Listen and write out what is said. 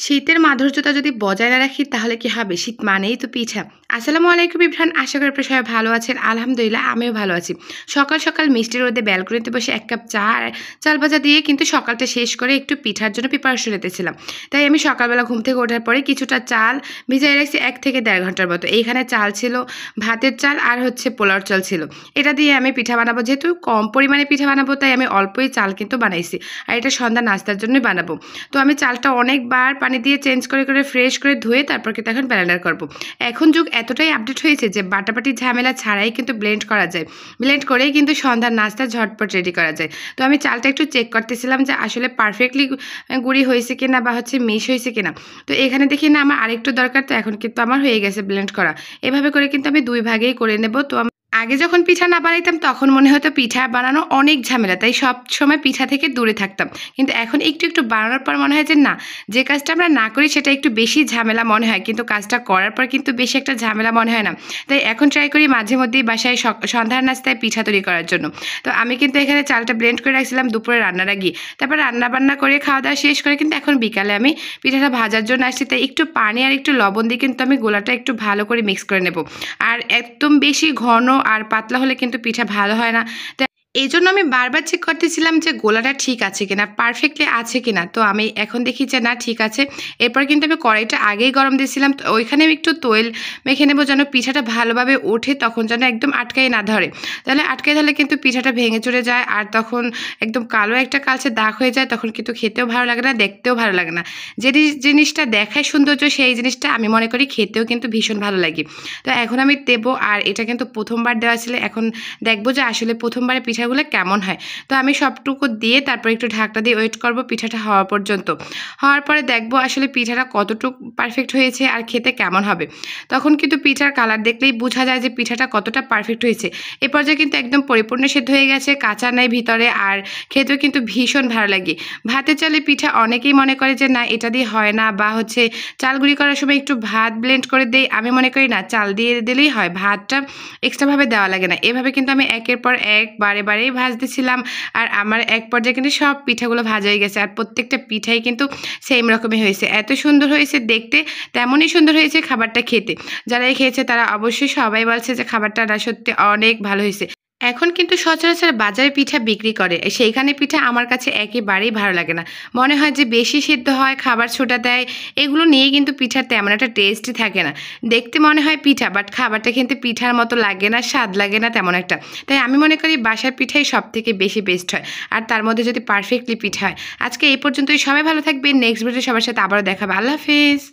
শীতের মাধুর্যতা যদি বজায় না রাখি তাহলে কি হবে? শীত মানেই তো পিঠা। আসসালামু আলাইকুম ইবরান, আশা করি আপনারা সবাই ভালো আছেন। আলহামদুলিল্লাহ আমিও ভালো আছি। সকাল সকাল মিষ্টি রোদে ব্যালকনিতে বসে ১ কাপ চা আর চাল ভাজা দিয়ে কিন্তু সকালটা শেষ করে একটু পিঠার জন্য প্রিপারেশন নিতেছিলাম। তাই আমি সকালবেলা ঘুম থেকে ওঠার পরে কিছুটা চাল ভিজায় রাখছি ১ থেকে ১.৫ ঘন্টার মতো। এইখানে চাল ছিল, ভাতের চাল আর হচ্ছে পোলাওর চাল ছিল। এটা দিয়ে আমি পিঠা বানাবো। যেহেতু কম পরিমাণে পিঠা বানাবো তাই আমি অল্পই চাল কিন্তু বানাইছি। আর এটা সন্ধ্যা নাস্তার জন্যই বানাবো। তো আমি চালটা অনেকবার পানি দিয়ে চেঞ্জ করে ফ্রেশ করে ধুয়ে তারপর কিন্তু এখন ব্লেন্ডার করব। এখন যুগ এতটাই আপডেট হয়েছে যে বাটাবাটি ঝামেলা ছাড়াই কিন্তু ব্লেন্ড করা যায়। ব্লেন্ড করেই কিন্তু সন্ধ্যার নাস্তা ঝটপট রেডি করা যায়। তো আমি চালটা একটু চেক করতেছিলাম যে আসলে পারফেক্টলি গুঁড়ি হয়েছে কিনা বা হচ্ছে মিশ হয়েছে কিনা। তো এখানে দেখি না আমার আরেকটু দরকার, তো এখন কিন্তু আমার হয়ে গেছে ব্লেন্ড করা। এভাবে করে কিন্তু আমি ২ ভাগেই করে নেব। তো আগে যখন পিঠা না বানাইতাম তখন মনে হতো পিঠা বানানো অনেক ঝামেলা, তাই সব সময় পিঠা থেকে দূরে থাকতাম। কিন্তু এখন একটু একটু বানানোর পর মনে হয় যে না, যে কাজটা আমরা না করি সেটা একটু বেশি ঝামেলা মনে হয়, কিন্তু কাজটা করার পর কিন্তু বেশি একটা ঝামেলা মনে হয় না। তাই এখন ট্রাই করি মাঝে মধ্যেই বাসায় সন্ধ্যার নাস্তায় পিঠা তৈরি করার জন্য। তো আমি কিন্তু এখানে চালটা ব্লেন্ড করে রাখছিলাম দুপুরে রান্নার আগে। তারপর রান্নাবান্না করে খাওয়া দাওয়া শেষ করে কিন্তু এখন বিকালে আমি পিঠাটা ভাজার জন্য আসছি। তাই একটু পানি আর একটু লবণ দিয়ে কিন্তু আমি গোলাটা একটু ভালো করে মিক্স করে নেব। আর একদম বেশি ঘন আর পাতলা হলে কিন্তু পিঠা ভালো হয় না। এই জন্য আমি বারবার চেক করতেছিলাম যে গোলাটা ঠিক আছে কিনা, পারফেক্টলি আছে কিনা। তো আমি এখন দেখি যে না, ঠিক আছে। এরপর কিন্তু আমি কড়াইটা আগেই গরম দিয়েছিলাম, তো ওইখানে আমি একটু তেল মেখে নেবো যেন পিঠাটা ভালোভাবে ওঠে, তখন যেন একদম আটকাই না ধরে। তাহলে আটকাই ধরলে কিন্তু পিঠাটা ভেঙে চলে যায় আর তখন একদম কালো একটা কালচে দাগ হয়ে যায়, তখন কিন্তু খেতেও ভালো লাগে না, দেখতেও ভালো লাগে না। যে জিনিসটা দেখায় সৌন্দর্য সেই জিনিসটা আমি মনে করি খেতেও কিন্তু ভীষণ ভালো লাগে। তো এখন আমি দেবো, আর এটা কিন্তু প্রথমবার দেওয়া ছিল। এখন দেখবো যে আসলে প্রথমবারে পিঠাগুলো কেমন হয়। তো আমি সবটুকু দিয়ে তারপর একটু ঢাকনা দিয়ে ওয়েট করব পিঠাটা হওয়া পর্যন্ত। হওয়ার পরে দেখবো আসলে পিঠাটা কতটুকু পারফেক্ট হয়েছে আর খেতে কেমন হবে। তখন কিন্তু পিঠার কালার দেখলেই বোঝা যায় যে পিঠাটা কতটা পারফেক্ট হয়েছে। এ পর্যায়ে কিন্তু একদম পরিপূর্ণ সিদ্ধ হয়ে গেছে, কাঁচা নাই ভিতরে, আর খেতেও কিন্তু ভীষণ ভালো লাগে। ভাতের চালে পিঠা অনেকেই মনে করে যে না, এটা দিয়ে হয় না, বা হচ্ছে চাল গুঁড়ি করার সময় একটু ভাত ব্লেন্ড করে দেই। আমি মনে করি না, চাল দিয়ে দিলেই হয়, ভাতটা এক্সট্রাভাবে দেওয়া লাগে না। এভাবে কিন্তু আমি একের পর এক বারেই ভাজতেছিলাম। আর আমার এক পর্যায়ে কিন্তু সব পিঠাগুলো ভাজা হয়ে গেছে, আর প্রত্যেকটা পিঠাই কিন্তু সেম রকমই হয়েছে। এত সুন্দর হয়েছে দেখতে, তেমনই সুন্দর হয়েছে খাবারটা খেতে। যারাই খেয়েছে তারা অবশ্যই সবাই বলছে যে খাবারটা না সত্যি অনেক ভালো হয়েছে। এখন কিন্তু সচরাচর বাজারে পিঠা বিক্রি করে, সেইখানে পিঠা আমার কাছে একেবারেই ভালো লাগে না। মনে হয় যে বেশি সিদ্ধ হয়, খাবার ছোটা দেয়, এগুলো নিয়ে কিন্তু পিঠার তেমন একটা টেস্টই থাকে না। দেখতে মনে হয় পিঠা, বাট খাবারটা কিন্তু পিঠার মতো লাগে না, স্বাদ লাগে না তেমন একটা। তাই আমি মনে করি বাসার পিঠাই সব থেকে বেশি বেস্ট হয়, আর তার মধ্যে যদি পারফেক্টলি পিঠা হয়। আজকে এই পর্যন্তই, সবাই ভালো থাকবেন। নেক্সট ভিডিও সবার সাথে আবারও দেখাবে। আল্লাহ হাফেজ।